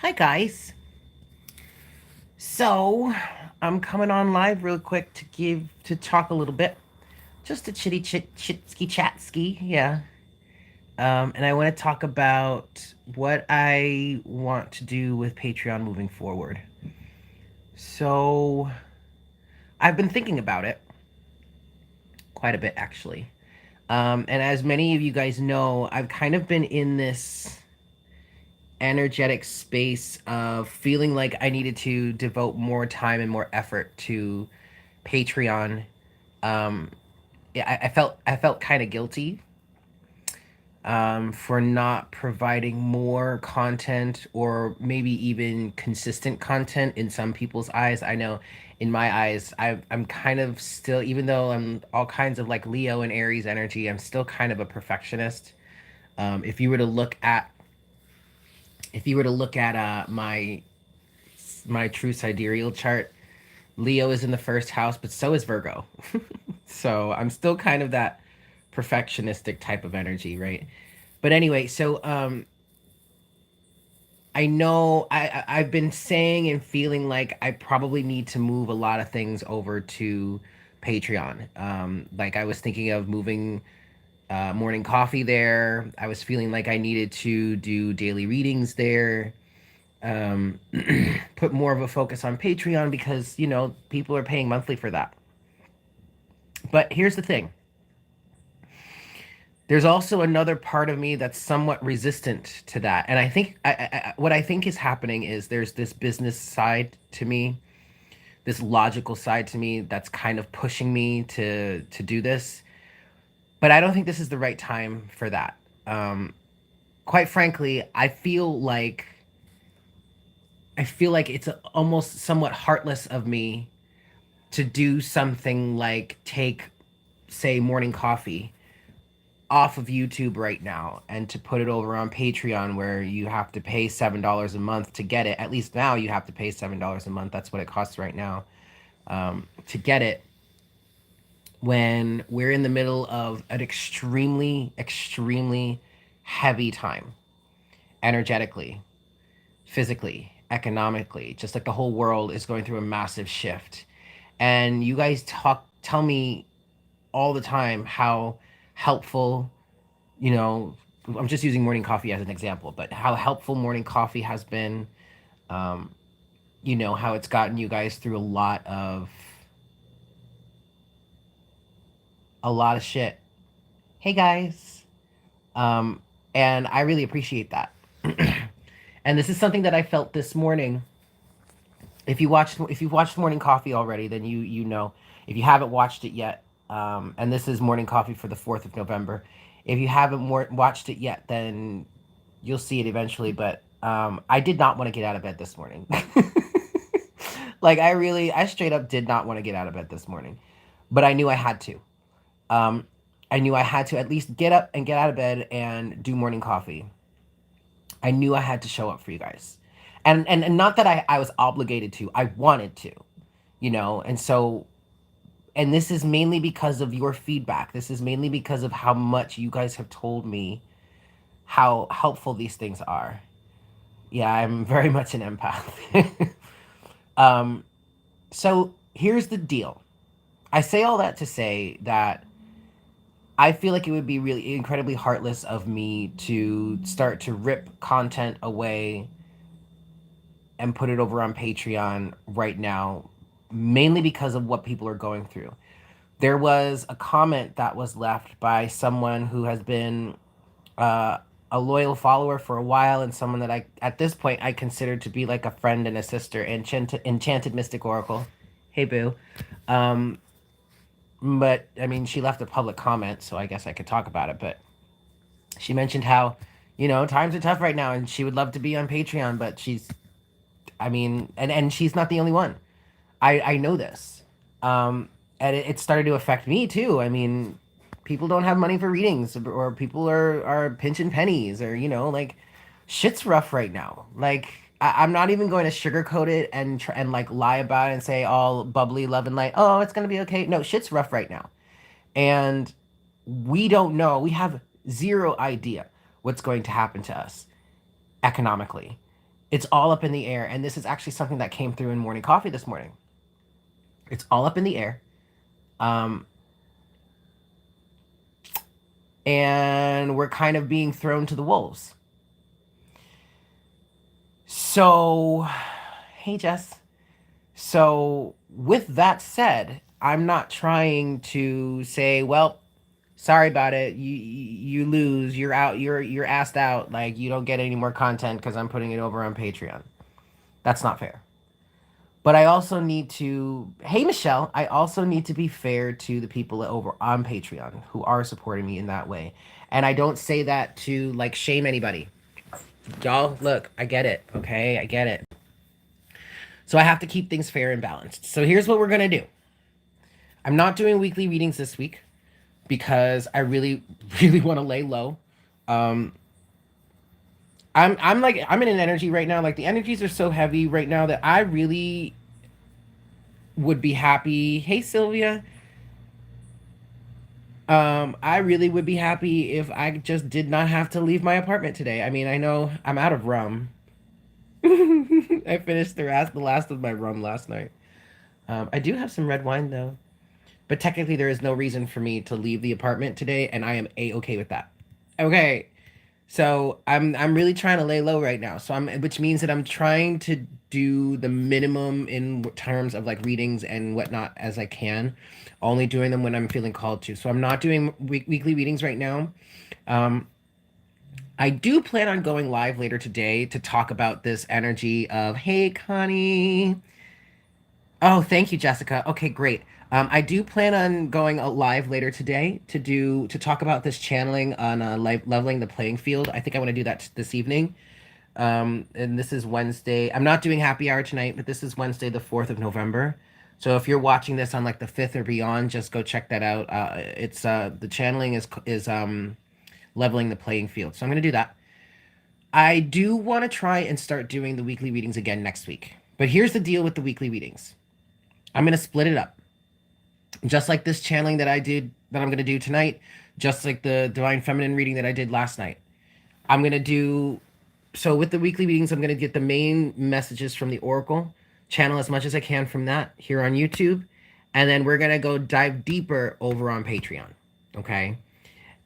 Hi guys. So I'm coming on live real quick to talk a little bit, just a chitty chit chat ski, yeah. And I want to talk about what I want to do with Patreon moving forward. So I've been thinking about it quite a bit actually. And as many of you guys know, I've kind of been in this energetic space of feeling like I needed to devote more time and more effort to Patreon. Um, yeah, I felt kind of guilty for not providing more content or maybe even consistent content in some people's eyes. I know in my eyes, I'm kind of still, even though I'm all kinds of like Leo and Aries energy, I'm still kind of a perfectionist. If you were to look at my true sidereal chart, Leo is in the first house, but so is Virgo. So I'm still kind of that perfectionistic type of energy, right? But anyway, so I know I've been saying and feeling like I probably need to move a lot of things over to Patreon. Like I was thinking of moving morning coffee there. I was feeling like I needed to do daily readings there. Um, put more of a focus on Patreon because people are paying monthly for that. But here's the thing: there's also another part of me that's somewhat resistant to that, and I think what I think is happening is there's this business side to me, this logical side to me that's kind of pushing me to do this, but I don't think this is the right time for that. Quite frankly, I feel like it's almost somewhat heartless of me to do something like take, say, morning coffee off of YouTube right now and to put it over on Patreon where you have to pay $7 a month to get it. At least now you have to pay $7 a month. That's what it costs right now, to get it. When we're in the middle of an extremely, extremely heavy time, energetically, physically, economically, just like the whole world is going through a massive shift. And you guys tell me all the time how helpful, you know, I'm just using morning coffee as an example, but how helpful morning coffee has been. Um, how it's gotten you guys through a lot of shit. Hey guys. Um, and I really appreciate that. And this is something that I felt this morning. If you've watched Morning Coffee already, then you know. If you haven't watched it yet, and this is Morning Coffee for the 4th of November. If you haven't watched it yet, then you'll see it eventually. But I did not want to get out of bed this morning. Like I straight up did not want to get out of bed this morning, but I knew I had to. Um, I knew I had to at least get up and get out of bed and do morning coffee. I knew I had to show up for you guys. And not that I was obligated to, I wanted to, and so, and this is mainly because of your feedback. This is mainly because of how much you guys have told me how helpful these things are. Yeah, I'm very much an empath. um, so here's the deal. I say all that to say that I feel like it would be really incredibly heartless of me to start to rip content away and put it over on Patreon right now, mainly because of what people are going through. There was a comment that was left by someone who has been uh, a loyal follower for a while, and someone that at this point, I consider to be like a friend and a sister. Enchanted Mystic Oracle. Hey, boo. Um, but I mean, she left a public comment, so I guess I could talk about it. But she mentioned how, times are tough right now, and she would love to be on Patreon, but I mean, and she's not the only one. I know this. And it started to affect me too. I mean, people don't have money for readings, or people are pinching pennies, or like, shit's rough right now. Like, I'm not even going to sugarcoat it and like lie about it and say all bubbly love and light. Oh, it's gonna be okay. No, shit's rough right now, and we don't know. We have zero idea what's going to happen to us economically. It's all up in the air. And this is actually something that came through in morning coffee this morning. It's all up in the air. Um, and we're kind of being thrown to the wolves. So, hey, Jess. So, with that said, I'm not trying to say, well, sorry about it. You lose. You're out. You're asked out. Like you don't get any more content because I'm putting it over on Patreon. That's not fair. But I also need to, hey Michelle, I also need to be fair to the people over on Patreon who are supporting me in that way. And I don't say that to like shame anybody. Y'all, look, I get it, okay? I get it. So I have to keep things fair and balanced. So here's what we're going to do. I'm not doing weekly readings this week because I really really want to lay low. Um I'm in an energy right now, like the energies are so heavy right now that I really would be happy. Hey Sylvia, I really would be happy if I just did not have to leave my apartment today. I mean, I know I'm out of rum. I finished the last of my rum last night. I do have some red wine though, but technically there is no reason for me to leave the apartment today, and I am a okay with that. Okay, so I'm really trying to lay low right now. So which means that I'm trying to do the minimum in terms of like readings and whatnot as I can, only doing them when I'm feeling called to. So I'm not doing weekly readings right now. Um, I do plan on going live later today to talk about this energy of, hey Connie. Oh, thank you, Jessica. Okay, great. I do plan on going live later today to talk about this channeling on leveling the playing field. I think I want to do that this evening. And this is Wednesday. I'm not doing happy hour tonight, but this is Wednesday, the 4th of November. So if you're watching this on like the 5th or beyond, just go check that out. It's the channeling is leveling the playing field. So I'm gonna do that. I do want to try and start doing the weekly readings again next week. But here's the deal with the weekly readings. I'm gonna split it up. Just like this channeling that I'm going to do tonight, just like the divine feminine reading that I did last night. I'm going to do so with the weekly readings. I'm going to get the main messages from the oracle, channel as much as I can from that here on YouTube, and then we're going to go dive deeper over on Patreon. Okay?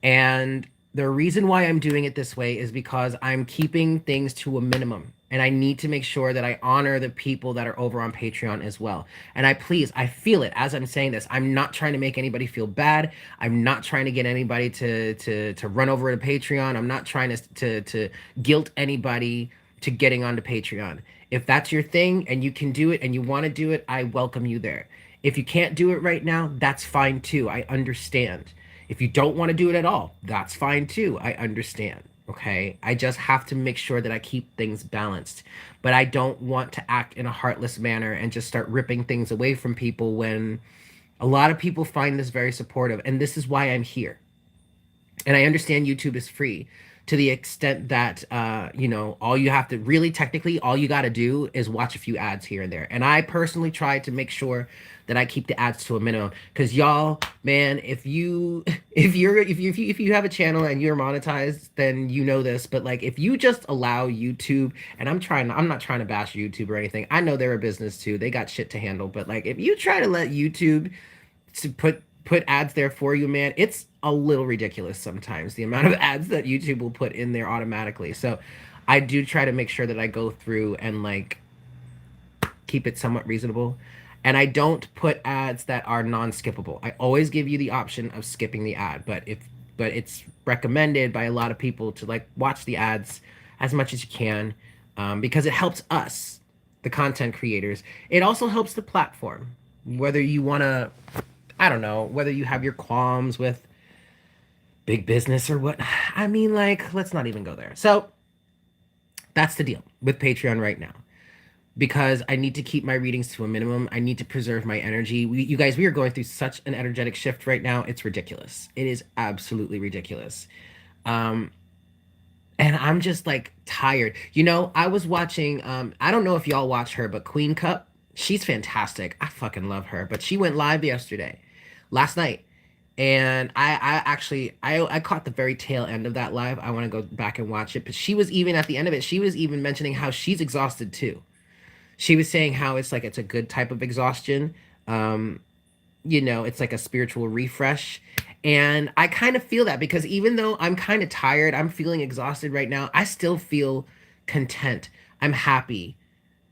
And the reason why I'm doing it this way is because I'm keeping things to a minimum. And I need to make sure that I honor the people that are over on Patreon as well. And I feel it as I'm saying this. I'm not trying to make anybody feel bad. I'm not trying to get anybody to run over to Patreon. I'm not trying to guilt anybody to getting onto Patreon. If that's your thing and you can do it and you want to do it, I welcome you there. If you can't do it right now, that's fine too. I understand. If you don't want to do it at all, that's fine too. I understand. Okay. I just have to make sure that I keep things balanced. But I don't want to act in a heartless manner and just start ripping things away from people when a lot of people find this very supportive. And this is why I'm here. And I understand YouTube is free to the extent that all you have to really technically all you got to do is watch a few ads here and there. And I personally try to make sure that I keep the ads to a minimum, because y'all, man, if you have a channel and you're monetized, then you know this. But like, if you just allow YouTube, and I'm not trying to bash YouTube or anything. I know they're a business too. They got shit to handle. But like, if you try to let YouTube to put ads there for you, man, it's a little ridiculous sometimes the amount of ads that YouTube will put in there automatically. So I do try to make sure that I go through and like keep it somewhat reasonable. And I don't put ads that are non-skippable. I always give you the option of skipping the ad, but it's recommended by a lot of people to like watch the ads as much as you can, because it helps us, the content creators. It also helps the platform. Whether you want to, I don't know, whether you have your qualms with big business or what. I mean, like, let's not even go there. So that's the deal with Patreon right now, because I need to keep my readings to a minimum. I need to preserve my energy. You guys, we are going through such an energetic shift right now. It's ridiculous. It is absolutely ridiculous. And I'm just like tired. I was watching, I don't know if y'all watch her, but Queen Cup, she's fantastic. I fucking love her. But she went live last night. And I caught the very tail end of that live. I want to go back and watch it. But she was even at the end of it, she was even mentioning how she's exhausted too. She was saying how it's like it's a good type of exhaustion. Um, it's like a spiritual refresh. And I kind of feel that because even though I'm kind of tired, I'm feeling exhausted right now, I still feel content. I'm happy.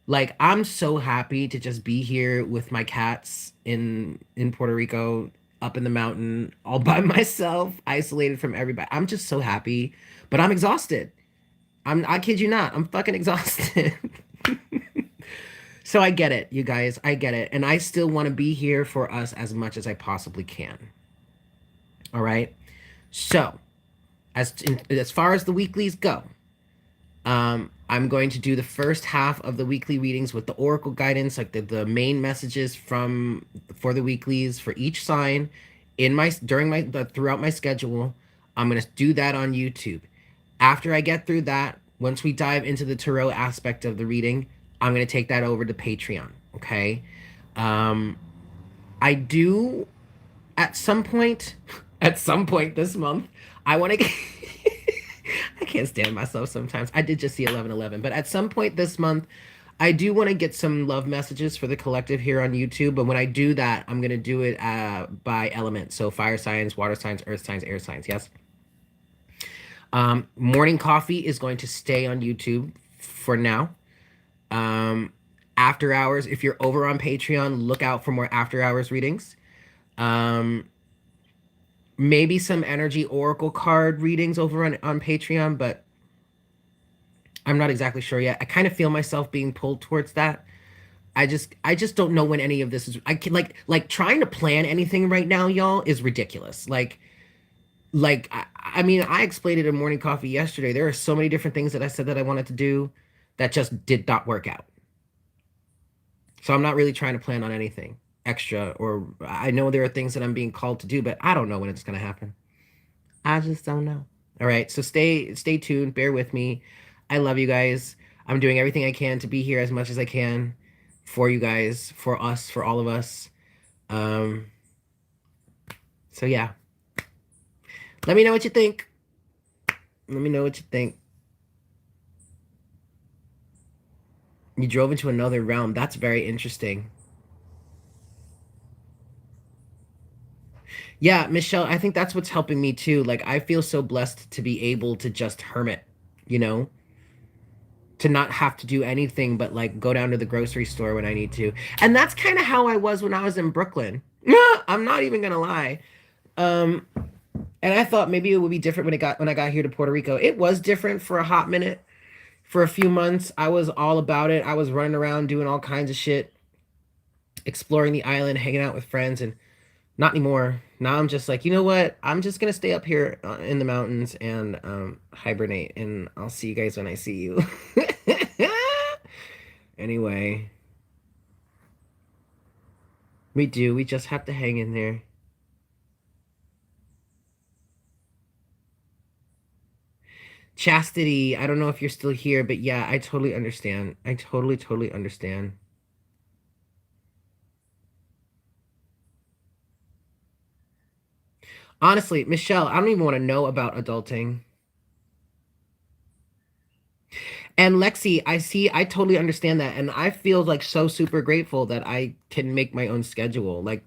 Like I'm so happy to just be here with my cats in Puerto Rico, up in the mountain, all by myself, isolated from everybody. I'm just so happy, but I'm exhausted. I kid you not, I'm fucking exhausted. So I get it, you guys. I get it. And I still want to be here for us as much as I possibly can. All right. So, as far as the weeklies go, I'm going to do the first half of the weekly readings with the oracle guidance, like the main messages from for the weeklies for each sign in my during my throughout my schedule. I'm going to do that on YouTube. After I get through that, once we dive into the tarot aspect of the reading, I'm going to take that over to Patreon, okay? Um I do at some point at some point this month, I want to I can't stand myself sometimes. I did just see 1111, but at some point this month, I do want to get some love messages for the collective here on YouTube. But when I do that, I'm going to do it by element. So fire signs, water signs, earth signs, air signs. Yes. Morning coffee is going to stay on YouTube for now. Um, After hours, if you're over on Patreon, look out for more after hours readings. Um, Maybe some energy oracle card readings over on Patreon, but I'm not exactly sure yet. I kind of feel myself being pulled towards that. I just don't know when any of this is. I can like trying to plan anything right now, y'all, is ridiculous. I mean, I explained it in morning coffee yesterday. There are so many different things that I said that I wanted to do that just did not work out. So I'm not really trying to plan on anything extra, or I know there are things that I'm being called to do, but I don't know when it's going to happen. I just don't know. All right, so stay tuned, bear with me. I love you guys. I'm doing everything I can to be here as much as I can for you guys, for us, for all of us. Um so yeah. Let me know what you think. Let me know what you think. You drove into another realm. That's very interesting. Yeah, Michelle, I think that's what's helping me too. Like I feel so blessed to be able to just hermit, you know? To not have to do anything but like go down to the grocery store when I need to. And that's kind of how I was when I was in Brooklyn. I'm not even gonna lie. Um, and I thought maybe it would be different when I got here to Puerto Rico. It was different for a hot minute. For a few months, I was all about it. I was running around doing all kinds of shit, exploring the island, hanging out with friends, and not anymore. Now I'm just like, you know what? I'm just gonna stay up here in the mountains and hibernate, and I'll see you guys when I see you. Anyway, we do. We just have to hang in there. Chastity, I don't know if you're still here, but yeah, I totally understand. I totally understand. Honestly, Michelle, I don't even want to know about adulting. And Lexi, I totally understand that. And I feel like so super grateful that I can make my own schedule. Like,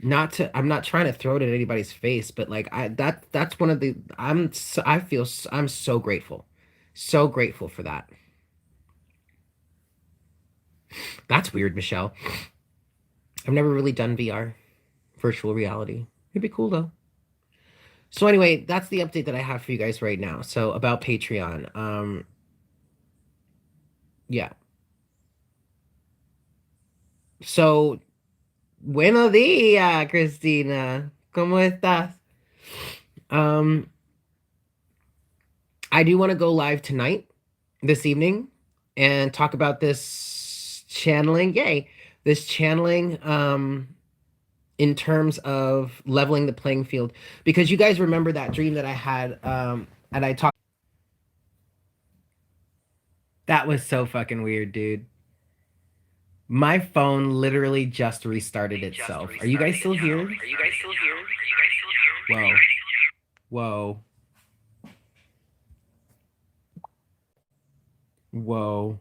I'm not trying to throw it in anybody's face, but like, that's one of the, I'm so grateful. So grateful for that. That's weird, Michelle. I've never really done VR, virtual reality. It'd be cool though. So anyway, that's the update that I have for you guys right now. So about Patreon. Yeah. So, buenos días, Christina. ¿Cómo estás? Um, I do want to go live tonight, this evening, and talk about this channeling. Yay. This channeling in terms of leveling the playing field. Because you guys remember that dream that I had and I talked. That was so fucking weird, dude. My phone literally just restarted itself. Are you guys still here? Whoa. Whoa. Whoa.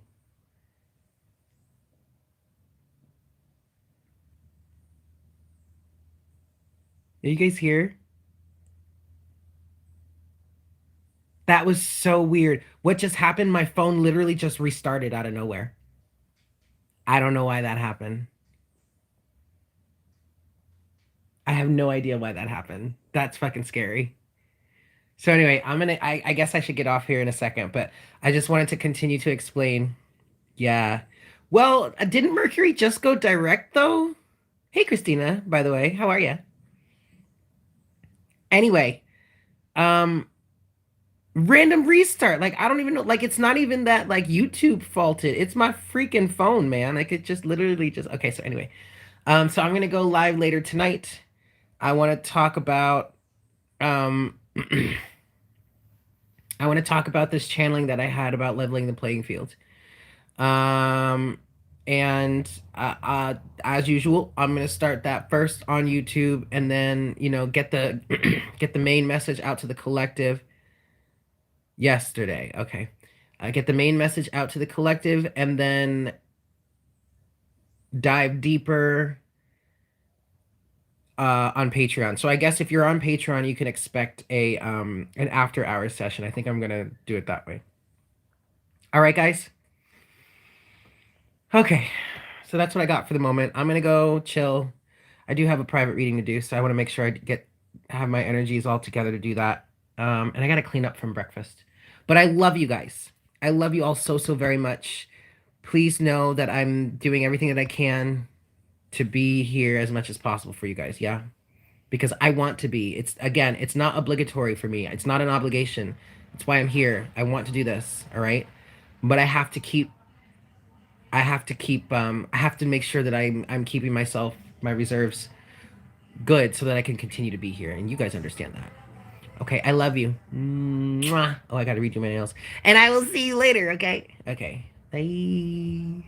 Are you guys here? That was so weird. What just happened? My phone literally just restarted out of nowhere. I don't know why that happened. I have no idea why that happened. That's fucking scary. So anyway, I guess I should get off here in a second, but I just wanted to continue to explain. Yeah. Well, didn't Mercury just go direct though? Hey Christina, by the way, how are you? Anyway, um random restart. Like I don't even know, like it's not even that like YouTube faulted. It's my freaking phone, man. Like it just literally just okay, so anyway. So I'm gonna go live later tonight. I want to talk about um I want to talk about this channeling that I had about leveling the playing field. Um, and as usual, I'm gonna start that first on YouTube, and then get the get the main message out to the collective yesterday. Okay, get the main message out to the collective, and then dive deeper on Patreon. So I guess if you're on Patreon, you can expect a an after hours session. I think I'm gonna do it that way. All right, guys. Okay, so that's what I got for the moment. I'm gonna go chill. I do have a private reading to do, so I want to make sure I get have my energies all together to do that. And I gotta clean up from breakfast. But I love you guys. I love you all so so very much. Please know that I'm doing everything that I can to be here as much as possible for you guys. Yeah, because I want to be. It's again, it's not obligatory for me. It's not an obligation. It's why I'm here. I want to do this. All right, but I have to make sure that I'm keeping myself my reserves good so that I can continue to be here and you guys understand that. Okay, I love you. Mwah. Oh, I got to redo my nails. And I will see you later, okay? Okay. Bye.